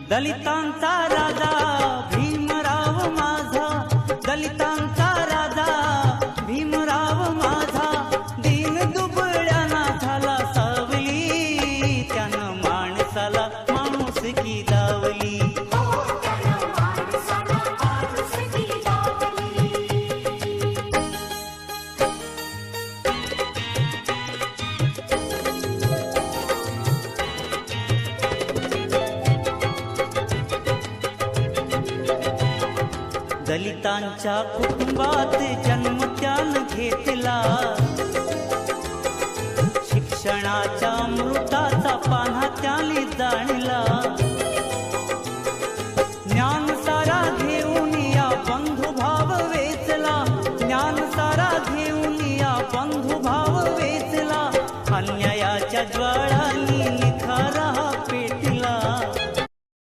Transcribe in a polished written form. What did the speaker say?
दलितांचा राजा भीमराव माझा, दलितांचा राजा भीमराव माझा, दीन दुबळ्यांना झाला सावली, त्यानं माणसाला माणुसकी दावली. दलितांच्या कुटुंबात जन्म त्यानं घेतला, शिक्षणाच्या अमृताचा पान्हा त्याने जाणला.